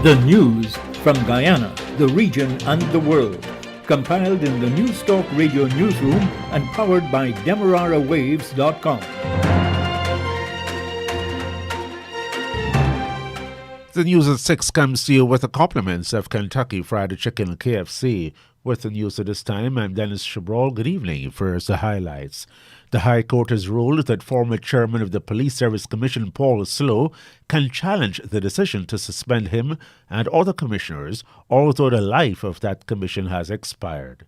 The news from Guyana, the region and the world. Compiled in the News Talk Radio newsroom and powered by DemeraraWaves.com. The news at 6 comes to you with the compliments of Kentucky Fried Chicken KFC. With the news at this time, I'm Dennis Chabrol. Good evening. First, the highlights. The High Court has ruled that former chairman of the Police Service Commission, Paul Slow, can challenge the decision to suspend him and other commissioners, although the life of that commission has expired.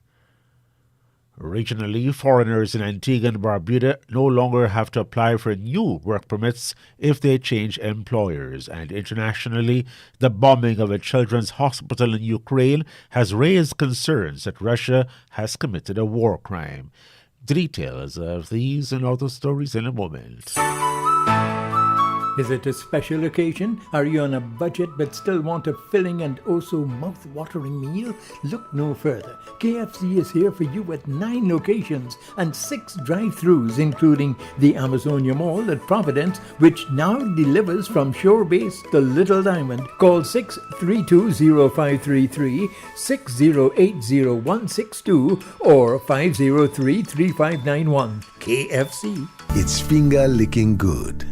Regionally, foreigners in Antigua and Barbuda no longer have to apply for new work permits if they change employers. And internationally, the bombing of a children's hospital in Ukraine has raised concerns that Russia has committed a war crime. Details of these and other stories in a moment. Is it a special occasion? Are you on a budget but still want a filling and also mouth-watering meal? Look no further. KFC is here for you at 9 locations and 6 drive-thrus, including the Amazonia Mall at Providence, which now delivers from Shore Base to Little Diamond. Call 632-0533, 608-0162, or 503-3591. KFC. It's finger-licking good.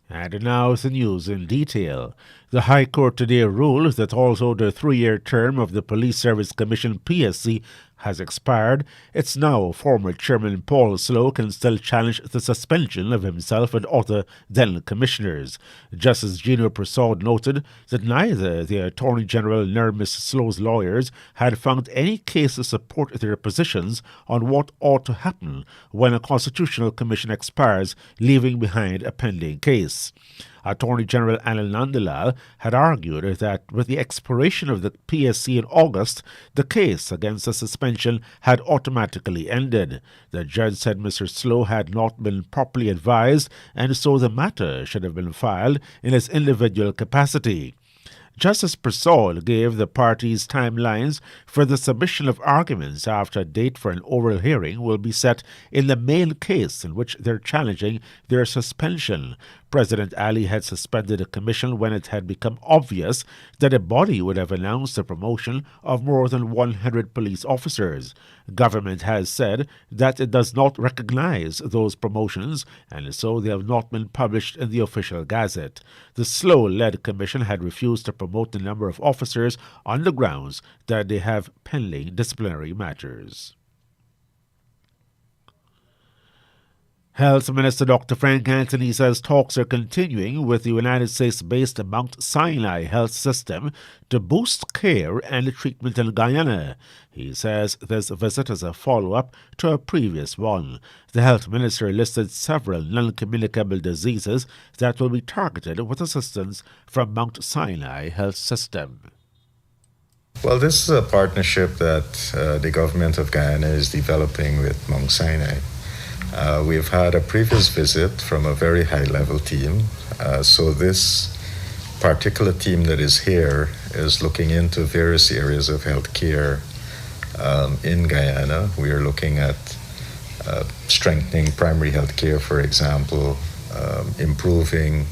And now the news in detail. The High Court today ruled that although the 3-year term of the Police Service Commission PSC has expired, it's now former Chairman Paul Slow can still challenge the suspension of himself and other then commissioners. Justice Gino Prasad noted that neither the Attorney General nor Mr. Slow's lawyers had found any case to support their positions on what ought to happen when a constitutional commission expires, leaving behind a pending case. Attorney General Anil Nandalal had argued that with the expiration of the PSC in August, the case against the suspension had automatically ended. The judge said Mr. Slow had not been properly advised, and so the matter should have been filed in his individual capacity. Justice Prasad gave the parties timelines for the submission of arguments after a date for an oral hearing will be set in the main case in which they're challenging their suspension. President Ali had suspended the commission when it had become obvious that a body would have announced the promotion of more than 100 police officers. Government has said that it does not recognize those promotions, and so they have not been published in the official gazette. The Slow-led commission had refused to promote a number of officers on the grounds that they have pending disciplinary matters. Health Minister Dr. Frank Anthony says talks are continuing with the United States-based Mount Sinai Health System to boost care and treatment in Guyana. He says this visit is a follow-up to a previous one. The health minister listed several non-communicable diseases that will be targeted with assistance from Mount Sinai Health System. Well, this is a partnership that the government of Guyana is developing with Mount Sinai. We've had a previous visit from a very high-level team. So this particular team that is here is looking into various areas of healthcare in Guyana. We are looking at strengthening primary healthcare, for example, improving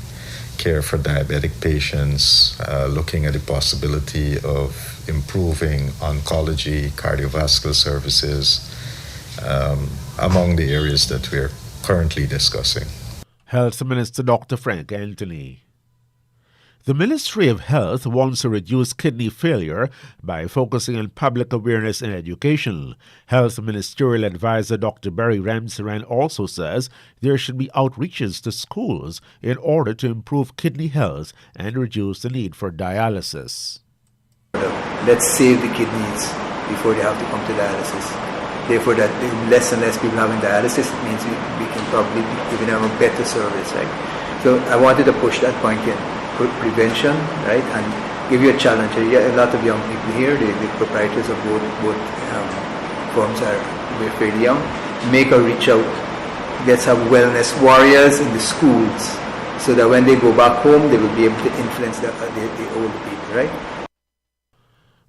care for diabetic patients, looking at the possibility of improving oncology, cardiovascular services, among the areas that we're currently discussing. Health Minister Dr. Frank Anthony. The Ministry of Health wants to reduce kidney failure by focusing on public awareness and education. Health Ministerial Advisor Dr. Barry Ramsaran also says there should be outreaches to schools in order to improve kidney health and reduce the need for dialysis. Let's save the kidneys before they have to come to dialysis. Therefore, that less and less people having dialysis means we can probably even have a better service, right? So I wanted to push that point in prevention, right, and give you a challenge. A lot of young people here, the proprietors of both firms are fairly young. Make a reach out. Let's have wellness warriors in the schools, so that when they go back home, they will be able to influence the older people, right?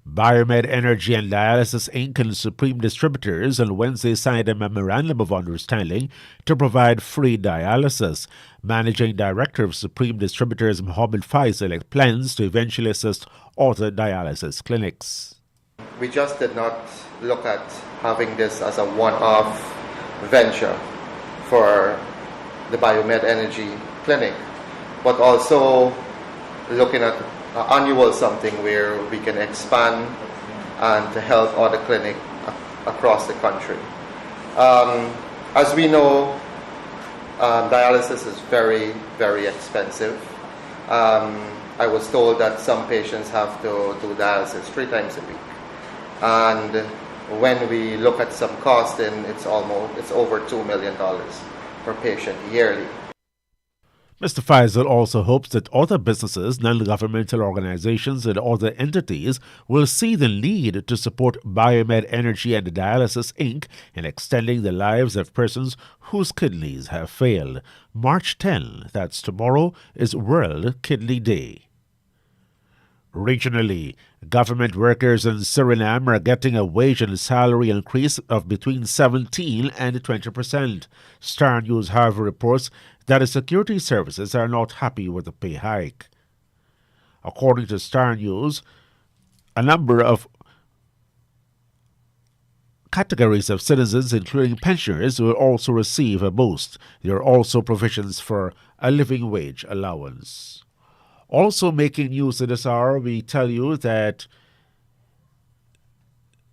Biomed Energy and Dialysis Inc. and Supreme Distributors on Wednesday signed a memorandum of understanding to provide free dialysis. Managing Director of Supreme Distributors Mohammed Faisal plans to eventually assist other dialysis clinics. We just did not look at having this as a one-off venture for the Biomed Energy Clinic, but also looking at annual something where we can expand and to help other clinics across the country. As we know, dialysis is very, very expensive. I was told that some patients have to do dialysis 3 times a week. And when we look at some costing, it's over $2 million per patient yearly. Mr. Faisal also hopes that other businesses, non-governmental organizations, and other entities will see the need to support Biomed Energy and Dialysis Inc. in extending the lives of persons whose kidneys have failed. March 10, that's tomorrow, is World Kidney Day. Regionally, government workers in Suriname are getting a wage and salary increase of between 17 and 20%. Star News, however, reports that the security services are not happy with the pay hike. According to Star News, a number of categories of citizens, including pensioners, will also receive a boost. There are also provisions for a living wage allowance. Also making news at this hour, we tell you that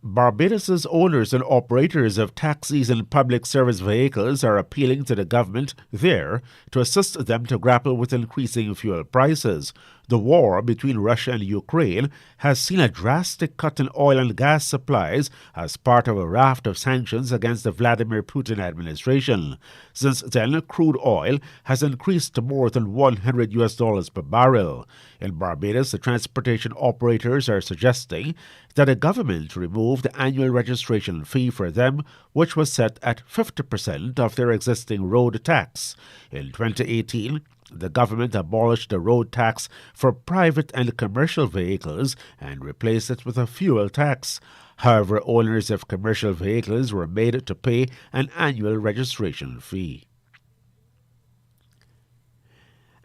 Barbados's owners and operators of taxis and public service vehicles are appealing to the government there to assist them to grapple with increasing fuel prices. The war between Russia and Ukraine has seen a drastic cut in oil and gas supplies as part of a raft of sanctions against the Vladimir Putin administration. Since then, crude oil has increased to more than $100 per barrel. In Barbados, the transportation operators are suggesting that the government remove the annual registration fee for them, which was set at 50% of their existing road tax. In 2018, the government abolished the road tax for private and commercial vehicles and replaced it with a fuel tax. However, owners of commercial vehicles were made to pay an annual registration fee.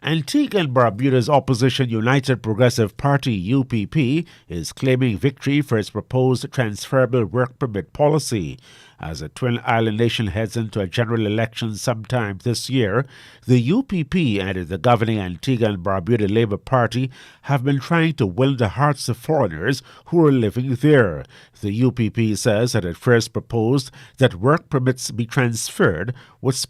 Antigua and Barbuda's opposition United Progressive Party, UPP, is claiming victory for its proposed transferable work permit policy. As a twin island nation heads into a general election sometime this year, the UPP and the governing Antigua and Barbuda Labour Party have been trying to win the hearts of foreigners who are living there. The UPP says that it first proposed that work permits be transferred within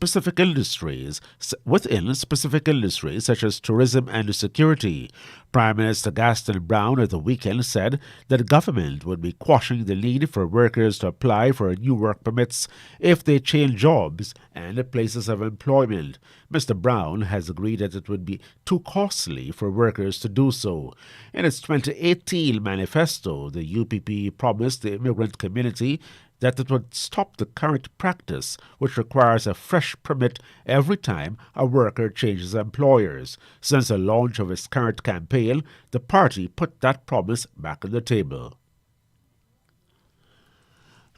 specific industries such as tourism and security. Prime Minister Gaston Brown at the weekend said that the government would be quashing the need for workers to apply for new work permits if they change jobs and places of employment. Mr. Brown has agreed that it would be too costly for workers to do so. In its 2018 manifesto, the UPP promised the immigrant community that it would stop the current practice, which requires a fresh permit every time a worker changes employers. Since the launch of its current campaign, the party put that promise back on the table.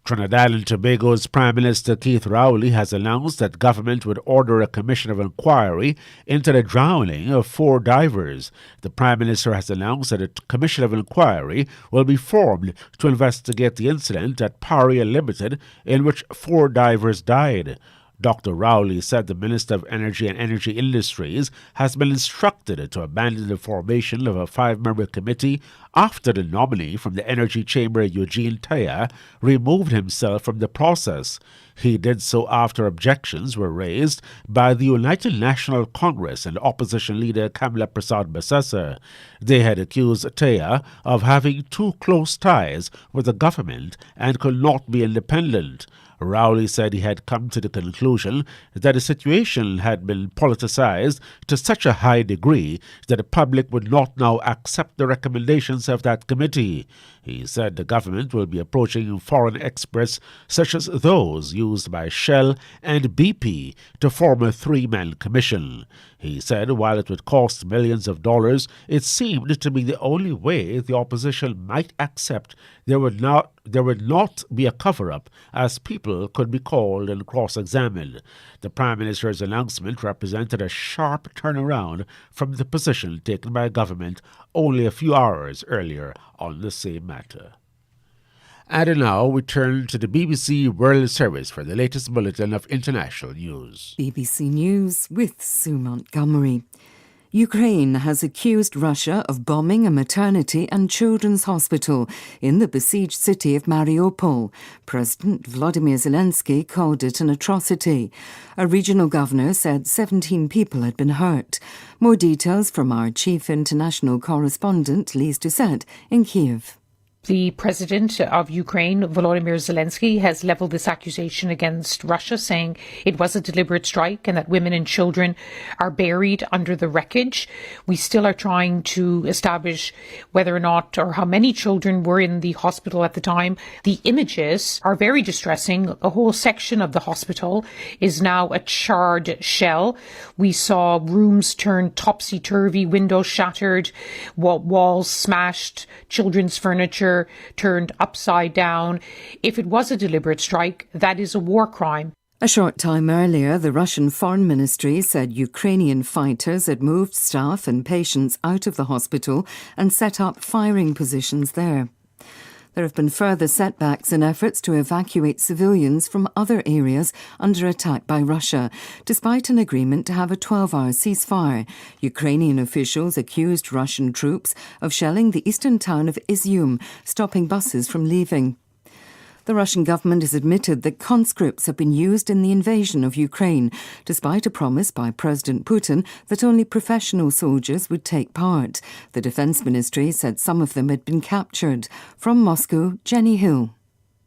Trinidad and Tobago's Prime Minister Keith Rowley has announced that government would order a commission of inquiry into the drowning of 4 divers. The Prime Minister has announced that a commission of inquiry will be formed to investigate the incident at Paria Limited in which 4 divers died. Dr. Rowley said the Minister of Energy and Energy Industries has been instructed to abandon the formation of a 5-member committee after the nominee from the Energy Chamber, Eugene Taya, removed himself from the process. He did so after objections were raised by the United National Congress and opposition leader Kamla Prasad Basesa. They had accused Taya of having too close ties with the government and could not be independent. Rowley said he had come to the conclusion that the situation had been politicized to such a high degree that the public would not now accept the recommendations of that committee. He said the government will be approaching foreign experts such as those used used by Shell and BP to form a three-man commission. He said while it would cost millions of dollars, it seemed to be the only way the opposition might accept there would not be a cover-up, as people could be called and cross-examined. The Prime Minister's announcement represented a sharp turnaround from the position taken by government only a few hours earlier on the same matter. And now we turn to the BBC World Service for the latest bulletin of international news. BBC News with Sue Montgomery. Ukraine has accused Russia of bombing a maternity and children's hospital in the besieged city of Mariupol. President Volodymyr Zelensky called it an atrocity. A regional governor said 17 people had been hurt. More details from our chief international correspondent, Lise Doucette, in Kyiv. The president of Ukraine, Volodymyr Zelensky, has levelled this accusation against Russia, saying it was a deliberate strike and that women and children are buried under the wreckage. We still are trying to establish whether or not or how many children were in the hospital at the time. The images are very distressing. A whole section of the hospital is now a charred shell. We saw rooms turned topsy-turvy, windows shattered, walls smashed, children's furniture turned upside down. If it was a deliberate strike, that is a war crime. A short time earlier, the Russian Foreign Ministry said Ukrainian fighters had moved staff and patients out of the hospital and set up firing positions there. There have been further setbacks in efforts to evacuate civilians from other areas under attack by Russia, despite an agreement to have a 12-hour ceasefire. Ukrainian officials accused Russian troops of shelling the eastern town of Izium, stopping buses from leaving. The Russian government has admitted that conscripts have been used in the invasion of Ukraine, despite a promise by President Putin that only professional soldiers would take part. The Defence Ministry said some of them had been captured. From Moscow, Jenny Hill.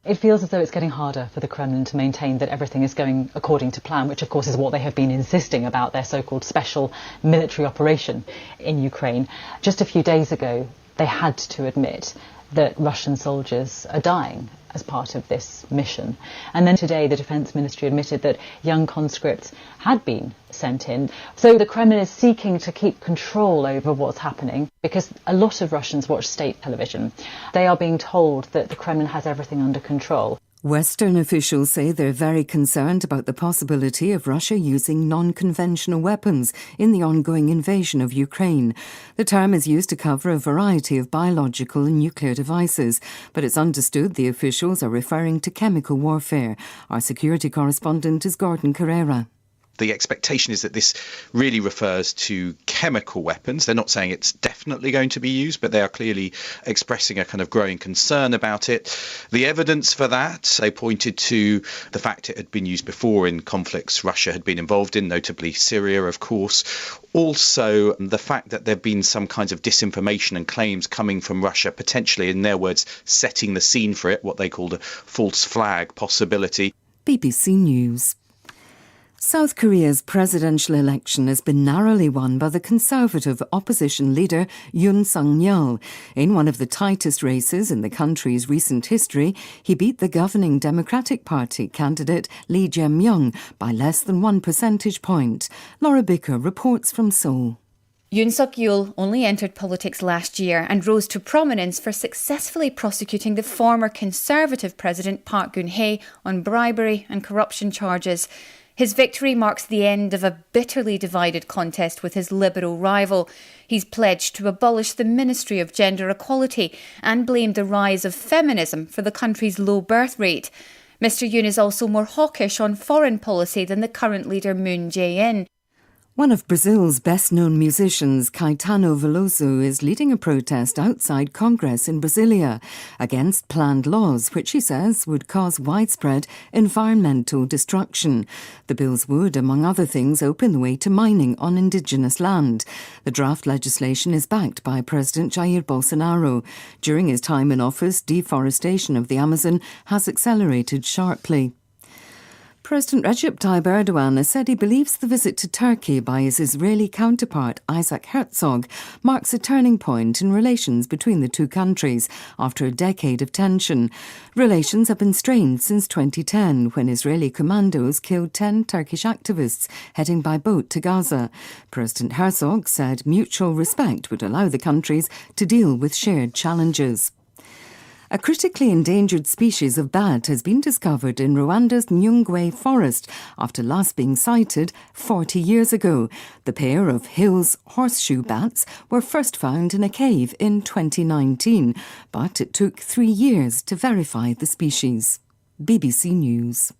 It feels as though it's getting harder for the Kremlin to maintain that everything is going according to plan, which of course is what they have been insisting about their so-called special military operation in Ukraine. Just a few days ago, they had to admit that Russian soldiers are dying as part of this mission. And then today the Defence Ministry admitted that young conscripts had been sent in. So the Kremlin is seeking to keep control over what's happening because a lot of Russians watch state television. They are being told that the Kremlin has everything under control. Western officials say they're very concerned about the possibility of Russia using non-conventional weapons in the ongoing invasion of Ukraine. The term is used to cover a variety of biological and nuclear devices, but it's understood the officials are referring to chemical warfare. Our security correspondent is Gordon Carrera. The expectation is that this really refers to chemical weapons. They're not saying it's definitely going to be used, but they are clearly expressing a kind of growing concern about it. The evidence for that, they pointed to the fact it had been used before in conflicts Russia had been involved in, notably Syria, of course. Also, the fact that there have been some kinds of disinformation and claims coming from Russia, potentially, in their words, setting the scene for it, what they called a false flag possibility. BBC News. South Korea's presidential election has been narrowly won by the Conservative opposition leader Yoon Suk-yeol. In one of the tightest races in the country's recent history, he beat the governing Democratic Party candidate Lee Jae-myung by less than 1 percentage point. Laura Bicker reports from Seoul. Yoon Suk-yeol only entered politics last year and rose to prominence for successfully prosecuting the former Conservative President Park Geun-hye on bribery and corruption charges. His victory marks the end of a bitterly divided contest with his Liberal rival. He's pledged to abolish the Ministry of Gender Equality and blamed the rise of feminism for the country's low birth rate. Mr Yoon is also more hawkish on foreign policy than the current leader Moon Jae-in. One of Brazil's best-known musicians, Caetano Veloso, is leading a protest outside Congress in Brasilia against planned laws which he says would cause widespread environmental destruction. The bills would, among other things, open the way to mining on indigenous land. The draft legislation is backed by President Jair Bolsonaro. During his time in office, deforestation of the Amazon has accelerated sharply. President Recep Tayyip Erdogan has said he believes the visit to Turkey by his Israeli counterpart Isaac Herzog marks a turning point in relations between the two countries after a decade of tension. Relations have been strained since 2010 when Israeli commandos killed 10 Turkish activists heading by boat to Gaza. President Herzog said mutual respect would allow the countries to deal with shared challenges. A critically endangered species of bat has been discovered in Rwanda's Nyungwe forest after last being sighted 40 years ago. The pair of Hill's horseshoe bats were first found in a cave in 2019, but it took 3 years to verify the species. BBC News.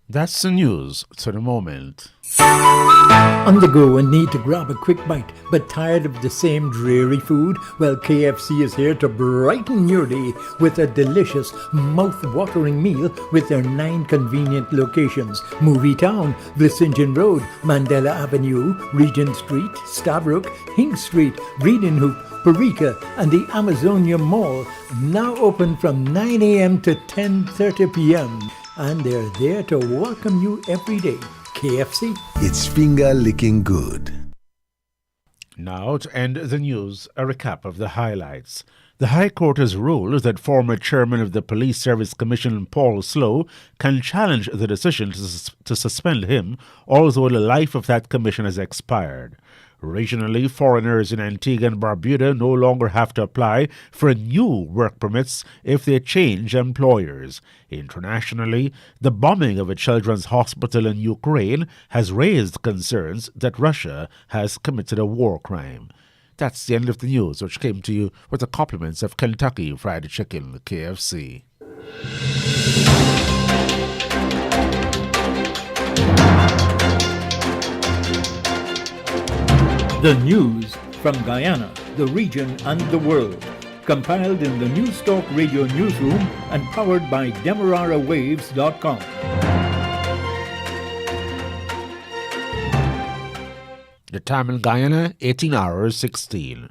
That's the news to the moment. On the go and need to grab a quick bite, but tired of the same dreary food? Well, KFC is here to brighten your day with a delicious, mouth-watering meal with their 9 convenient locations: Movie Town, Vlissingen Road, Mandela Avenue, Regent Street, Stabroek, Hink Street, Breedenhoop, Parika, and the Amazonia Mall. Now open from 9 a.m. to 10:30 p.m. And they're there to welcome you every day. KFC. It's finger licking good. Now, to end the news, a recap of the highlights. The High Court has ruled that former chairman of the Police Service Commission, Paul Slow, can challenge the decision to suspend him, although the life of that commission has expired. Regionally, foreigners in Antigua and Barbuda no longer have to apply for new work permits if they change employers. Internationally, the bombing of a children's hospital in Ukraine has raised concerns that Russia has committed a war crime. That's the end of the news, which came to you with the compliments of Kentucky Fried Chicken, KFC. The news from Guyana, the region and the world. Compiled in the News Talk Radio newsroom and powered by DemeraraWaves.com. The time in Guyana, 18 hours 16.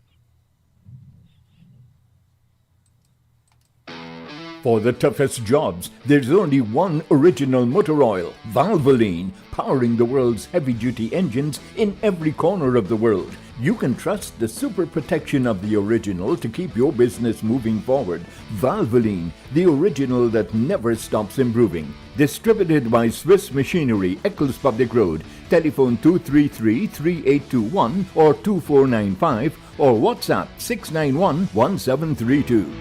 For the toughest jobs, there's only one original motor oil, Valvoline, powering the world's heavy-duty engines in every corner of the world. You can trust the super protection of the original to keep your business moving forward. Valvoline, the original that never stops improving. Distributed by Swiss Machinery, Eccles Public Road. Telephone 233-3821 or 2495 or WhatsApp 691-1732.